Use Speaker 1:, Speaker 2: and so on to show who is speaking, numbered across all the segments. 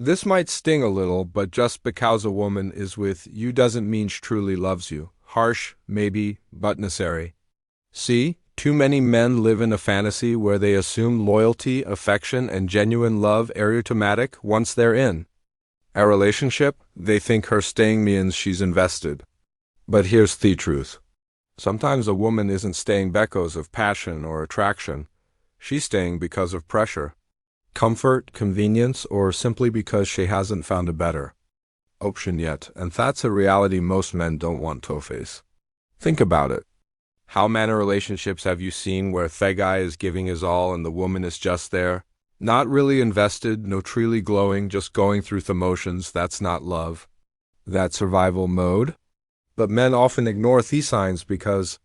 Speaker 1: This might sting a little, but just because a woman is with you doesn't mean she truly loves you. Harsh, maybe, but necessary. See, too many men live in a fantasy where they assume loyalty, affection, and genuine love are automatic once they're in a relationship. They think her staying means she's invested. But here's the truth. Sometimes a woman isn't staying because of passion or attraction. She's staying because of pressure, comfort, convenience, or simply because she hasn't found a better option yet, and that's a reality most men don't want to face. Think about it. How many relationships have you seen where the guy is giving his all and the woman is just there? Not really invested, no truly glowing, just going through the motions. That's not love. That's survival mode. But men often ignore these signs because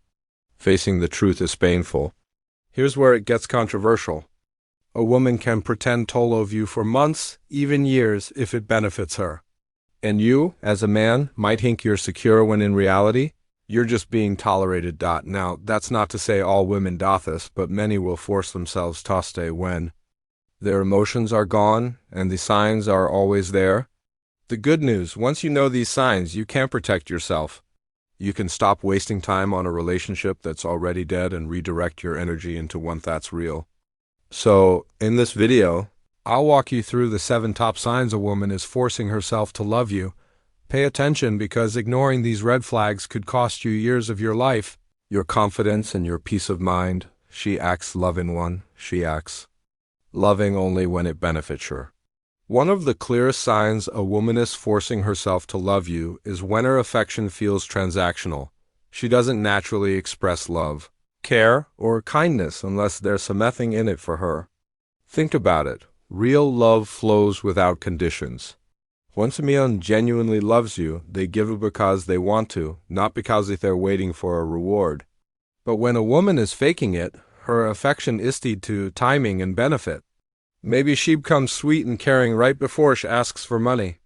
Speaker 1: facing the truth is painful. Here's where it gets controversial. A woman can pretend to love you for months, even years, if it benefits her. And you, as a man, might think you're secure when in reality, you're just being tolerated. Now, that's not to say all women do this, but many will force themselves to stay when their emotions are gone and the signs are always there. The good news, once you know these signs, you can protect yourself. You can stop wasting time on a relationship that's already dead and redirect your energy into one that's real. So, in this video, I'll walk you through the 7 top signs a woman is forcing herself to love you. Pay attention because ignoring these red flags could cost you years of your life, your confidence and your peace of mind. She acts loving one. She acts loving only when it benefits her. One of the clearest signs a woman is forcing herself to love you is when her affection feels transactional. She doesn't naturally express love, care, or kindness unless there's something in it for her. Think about it. Real love flows without conditions. Once a man genuinely loves you, they give it because they want to, not because they're waiting for a reward. But when a woman is faking it, her affection is tied to timing and benefit. Maybe she becomes sweet and caring right before she asks for money.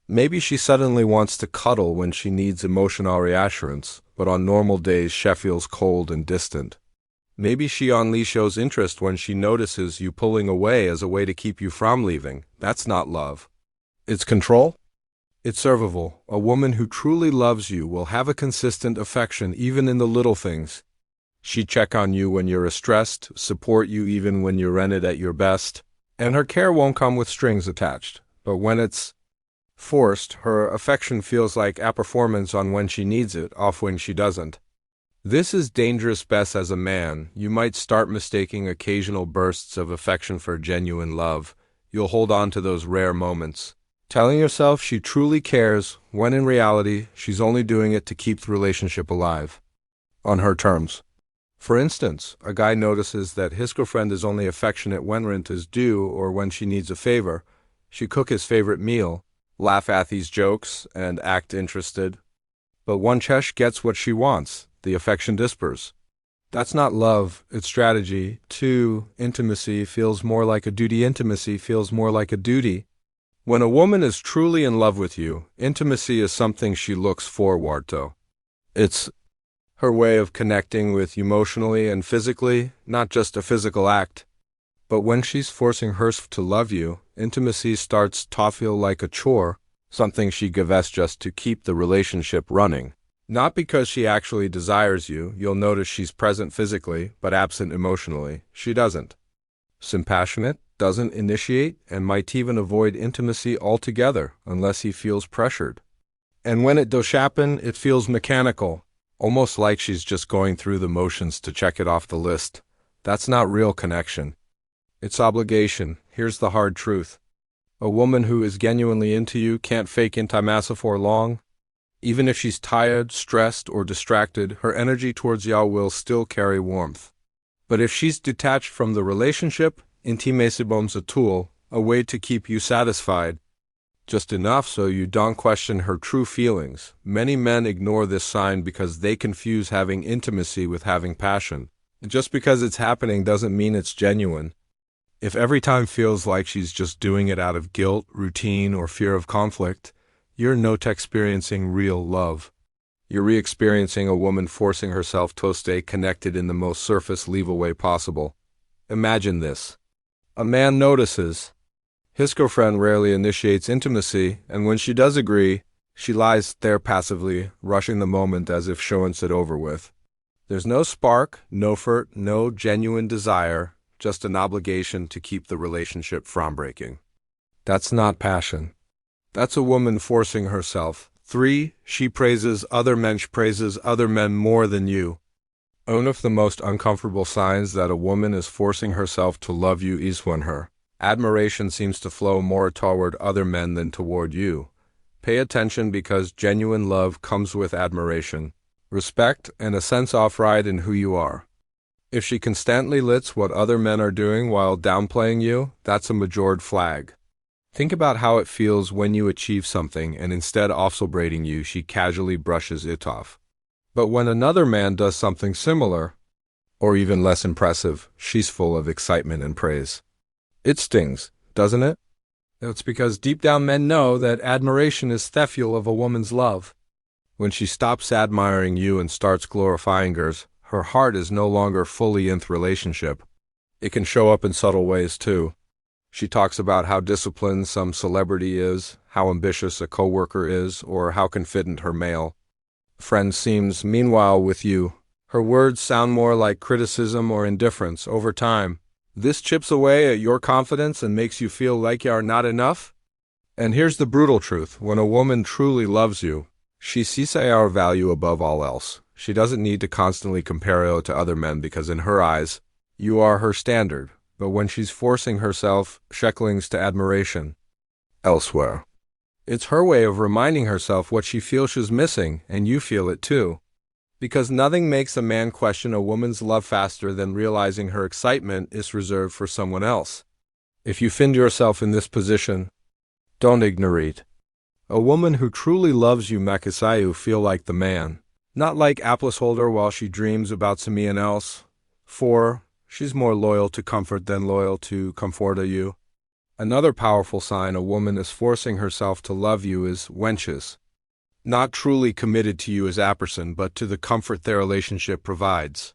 Speaker 1: Maybe she suddenly wants to cuddle when she needs emotional reassurance, but on normal days she feels cold and distant. Maybe she only shows interest when she notices you pulling away as a way to keep you from leaving. That's not love. It's control. It's survival. A woman who truly loves you will have a consistent affection even in the little things. She check on you when you're stressed, support you even when you're rented at your best, and her care won't come with strings attached. But when it's forced, her affection feels like a performance on when she needs it, off when she doesn't. This is dangerous best as a man. You might start mistaking occasional bursts of affection for genuine love. You'll hold on to those rare moments, telling yourself she truly cares, when in reality, she's only doing it to keep the relationship alive on her terms. For instance, a guy notices that his girlfriend is only affectionate when rent is due or when she needs a favor. She cook his favorite meal, laugh at these jokes, and act interested. But once she gets what she wants, the affection disperses. That's not love, it's strategy. 2. Intimacy feels more like a duty. Intimacy feels more like a duty. When a woman is truly in love with you, intimacy is something she looks forward to. It's her way of connecting with you emotionally and physically, not just a physical act. But when she's forcing herself to love you, intimacy starts to feel like a chore, something she gives just to keep the relationship running. Not because she actually desires you. You'll notice she's present physically, but absent emotionally. She doesn't. Compassionate, doesn't initiate, and might even avoid intimacy altogether unless he feels pressured. And when it does happen, it feels mechanical, almost like she's just going through the motions to check it off the list. That's not real connection. It's obligation. Here's the hard truth. A woman who is genuinely into you can't fake intimacy for long. Even if she's tired, stressed, or distracted, her energy towards you will still carry warmth. But if she's detached from the relationship, intimacy becomes a tool, a way to keep you satisfied, just enough so you don't question her true feelings. Many men ignore this sign because they confuse having intimacy with having passion. Just because it's happening doesn't mean it's genuine. If every time feels like she's just doing it out of guilt, routine, or fear of conflict, you're not experiencing real love. You're re-experiencing a woman forcing herself to stay connected in the most surface level way possible. Imagine this. A man notices His girlfriend rarely initiates intimacy, and when she does agree, she lies there passively, rushing the moment as if showing it over with. There's no spark, no effort, no genuine desire, just an obligation to keep the relationship from breaking. That's not passion. That's a woman forcing herself. 3. She praises other men. She praises other men more than you. One of the most uncomfortable signs that a woman is forcing herself to love you is when her admiration seems to flow more toward other men than toward you. Pay attention, because genuine love comes with admiration, respect, and a sense of pride in who you are. If she constantly lists what other men are doing while downplaying you, that's a major flag. Think about how it feels when you achieve something and instead of celebrating you, she casually brushes it off. But when another man does something similar, or even less impressive, she's full of excitement and praise. It stings, doesn't it? It's because deep down men know that admiration is the fuel of a woman's love. When she stops admiring you and starts glorifying hers, her heart is no longer fully in the relationship. It can show up in subtle ways too. She talks about how disciplined some celebrity is, how ambitious a coworker is, or how confident her male friend seems. Meanwhile, with you, her words sound more like criticism or indifference. Over time, this chips away at your confidence and makes you feel like you are not enough. And here's the brutal truth. When a woman truly loves you, she sees your value above all else. She doesn't need to constantly compare you to other men, because in her eyes, you are her standard. But when she's forcing herself shekels to admiration elsewhere, it's her way of reminding herself what she feels she's missing, and you feel it too. Because nothing makes a man question a woman's love faster than realizing her excitement is reserved for someone else. If you find yourself in this position, don't ignore it. A woman who truly loves you makes you feel like the man, not like a placeholder while she dreams about someone else. 4. She's more loyal to comfort than loyal to comfort you. Another powerful sign a woman is forcing herself to love you is when she's not truly committed to you as a person, but to the comfort their relationship provides.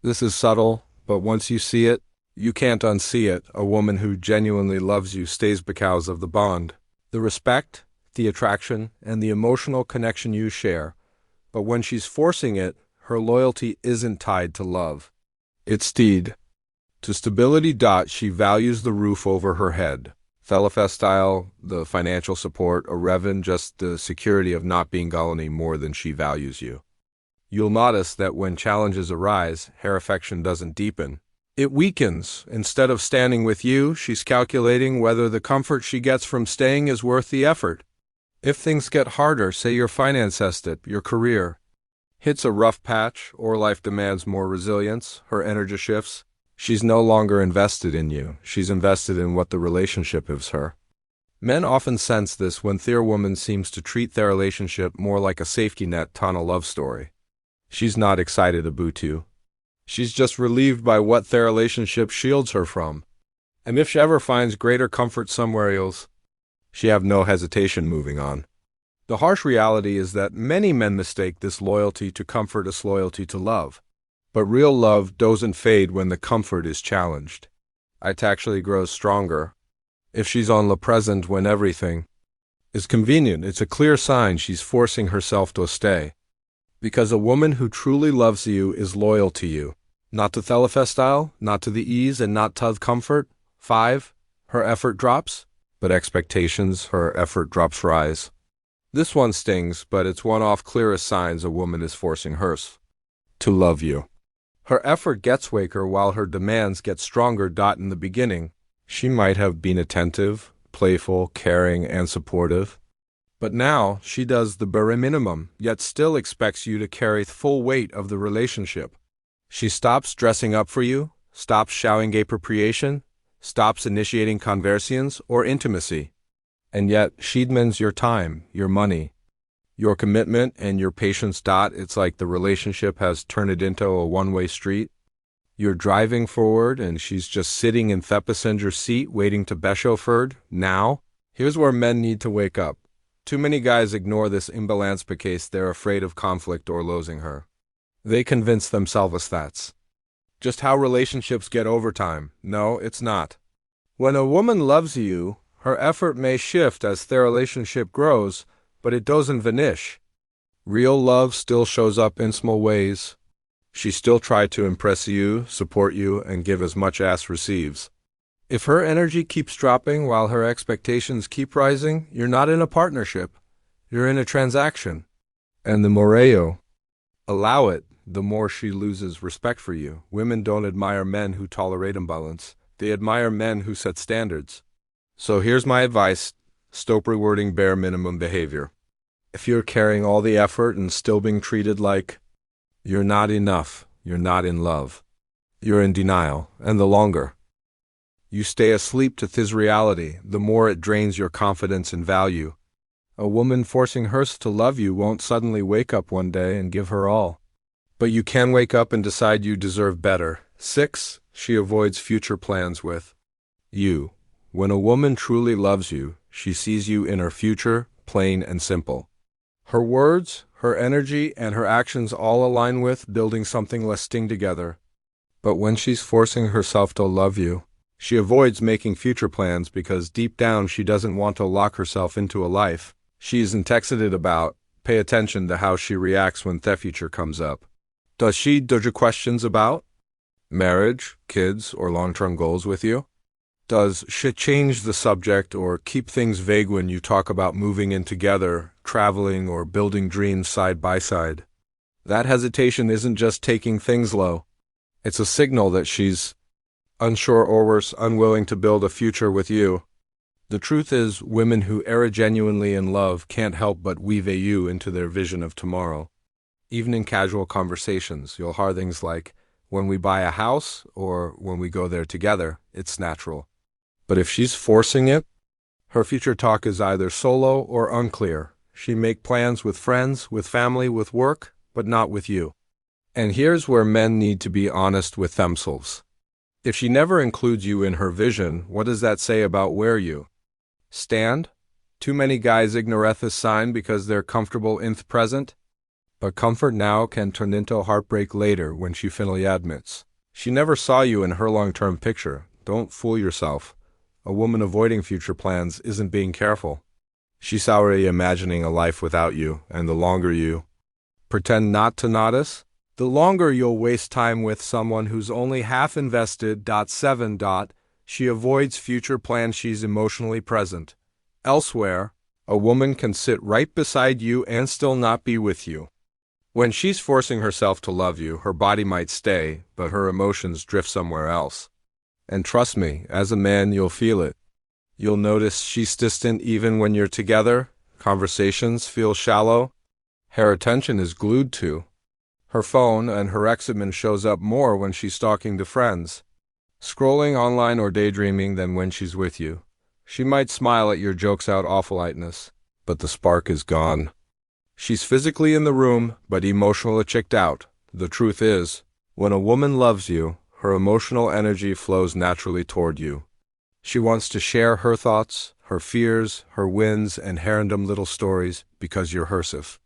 Speaker 1: This is subtle, but once you see it, you can't unsee it. A woman who genuinely loves you stays because of the bond, the respect, the attraction, and the emotional connection you share. But when she's forcing it, her loyalty isn't tied to love. It's tied to stability. She values the roof over her head, Thelifest style, the financial support, or even just the security of not being gully more than she values you. You'll notice that when challenges arise, her affection doesn't deepen. It weakens. Instead of standing with you, she's calculating whether the comfort she gets from staying is worth the effort. If things get harder, say your finances, your career hits a rough patch, or life demands more resilience, her energy shifts. She's no longer invested in you. She's invested in what the relationship gives her. Men often sense this when their woman seems to treat their relationship more like a safety net than a love story. She's not excited about you. She's just relieved by what their relationship shields her from. And if she ever finds greater comfort somewhere else, she have no hesitation moving on. The harsh reality is that many men mistake this loyalty to comfort as loyalty to love. But real love doesn't fade when the comfort is challenged. It actually grows stronger. If she's on the present when everything is convenient, it's a clear sign she's forcing herself to stay. Because a woman who truly loves you is loyal to you. Not to Thelifest style, not to the ease, and not to comfort. 5. Her effort drops, but expectations, her effort drops rise. This one stings, but it's one of clearest signs a woman is forcing hers to love you. Her effort gets weaker while her demands get stronger. In the beginning, she might have been attentive, playful, caring, and supportive. But now, she does the bare minimum, yet still expects you to carry the full weight of the relationship. She stops dressing up for you, stops showing appropriation, stops initiating conversations or intimacy. And yet, she demands your time, your money, your commitment, and your patience. It's like the relationship has turned it into a one-way street. You're driving forward, and she's just sitting in the passenger seat waiting to be chauffeured. Now, here's where men need to wake up. Too many guys ignore this imbalance because they're afraid of conflict or losing her. They convince themselves that's just how relationships get over time. No, it's not. When a woman loves you, Her effort may shift as their relationship grows, but it doesn't vanish. Real love still shows up in small ways. She still tries to impress you, support you, and give as much as receives. If her energy keeps dropping while her expectations keep rising, you're not in a partnership. You're in a transaction. And the more you allow it, the more she loses respect for you. Women don't admire men who tolerate imbalance. They admire men who set standards. So here's my advice. Stop rewarding bare minimum behavior. If you're carrying all the effort and still being treated like you're not enough, you're not in love, you're in denial, and the longer you stay asleep to this reality, the more it drains your confidence and value. A woman forcing hers to love you won't suddenly wake up one day and give her all. But you can wake up and decide you deserve better. 6. She avoids future plans with you. When a woman truly loves you, she sees you in her future, plain and simple. Her words, her energy, and her actions all align with building something lasting together. But when she's forcing herself to love you, she avoids making future plans because deep down she doesn't want to lock herself into a life she isn't excited about. Pay attention to how she reacts when the future comes up. Does she dodge questions about marriage, kids, or long-term goals with you? Does she change the subject or keep things vague when you talk about moving in together, traveling, or building dreams side by side? That hesitation isn't just taking things low. It's a signal that she's unsure or worse, unwilling to build a future with you. The truth is, women who are genuinely in love can't help but weave you into their vision of tomorrow. Even in casual conversations, you'll hear things like, when we buy a house, or when we go there together, it's natural. But if she's forcing it, her future talk is either solo or unclear. She make plans with friends, with family, with work, but not with you. And here's where men need to be honest with themselves. If she never includes you in her vision, what does that say about where you stand? Too many guys ignore this sign because they're comfortable in the present. But comfort now can turn into heartbreak later when she finally admits she never saw you in her long-term picture. Don't fool yourself. A woman avoiding future plans isn't being careful. She's already imagining a life without you, and the longer you pretend not to notice, the longer you'll waste time with someone who's only half invested. 7. She avoids future plans. She's emotionally present. Elsewhere, a woman can sit right beside you and still not be with you. When she's forcing herself to love you, her body might stay, but her emotions drift somewhere else. And trust me, as a man, you'll feel it. You'll notice she's distant even when you're together. Conversations feel shallow. Her attention is glued to her phone, and her excitement shows up more when she's talking to friends, scrolling online or daydreaming than when she's with you. She might smile at your jokes out of politeness, but the spark is gone. She's physically in the room, but emotionally checked out. The truth is, when a woman loves you, her emotional energy flows naturally toward you. She wants to share her thoughts, her fears, her wins, and random little stories because you're her safe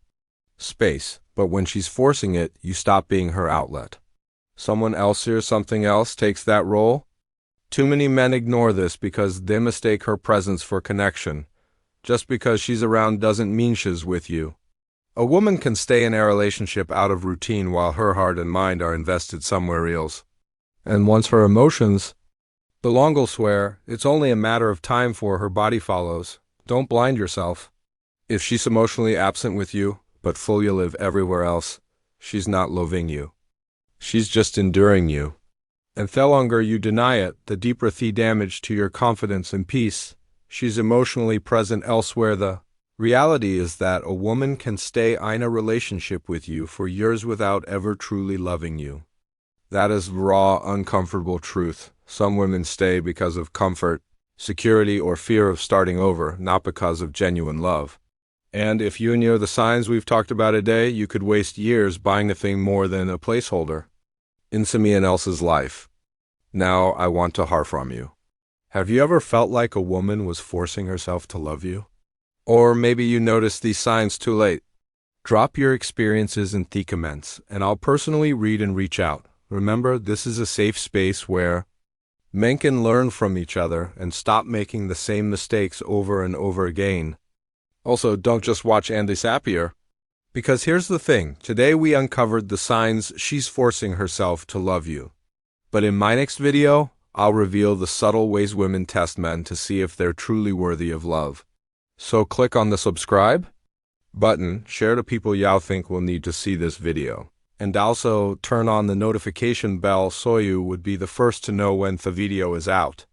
Speaker 1: space. But when she's forcing it, you stop being her outlet. Someone else or something else takes that role. Too many men ignore this because they mistake her presence for connection. Just because she's around doesn't mean she's with you. A woman can stay in a relationship out of routine while her heart and mind are invested somewhere else. And once her emotions belong elsewhere, it's only a matter of time for her body follows. Don't blind yourself. If she's emotionally absent with you, but fully live everywhere else, she's not loving you. She's just enduring you. And the longer you deny it, the deeper the damage to your confidence and peace. She's emotionally present elsewhere. The reality is that a woman can stay in a relationship with you for years without ever truly loving you. That is raw, uncomfortable truth. Some women stay because of comfort, security, or fear of starting over, not because of genuine love. And if you knew the signs we've talked about today, you could waste years buying a thing more than a placeholder in someone else's life. Now I want to hear from you. Have you ever felt like a woman was forcing herself to love you? Or maybe you noticed these signs too late. Drop your experiences in the comments, and I'll personally read and reach out. Remember, this is a safe space where Men can learn from each other and stop making the same mistakes over and over again. Also, don't just watch Andy Sapir. Because here's the thing, today we uncovered the signs she's forcing herself to love you. But in my next video, I'll reveal the subtle ways women test men to see if they're truly worthy of love. So click on the subscribe button, share to people you think will need to see this video. And also turn on the notification bell so you would be the first to know when the video is out.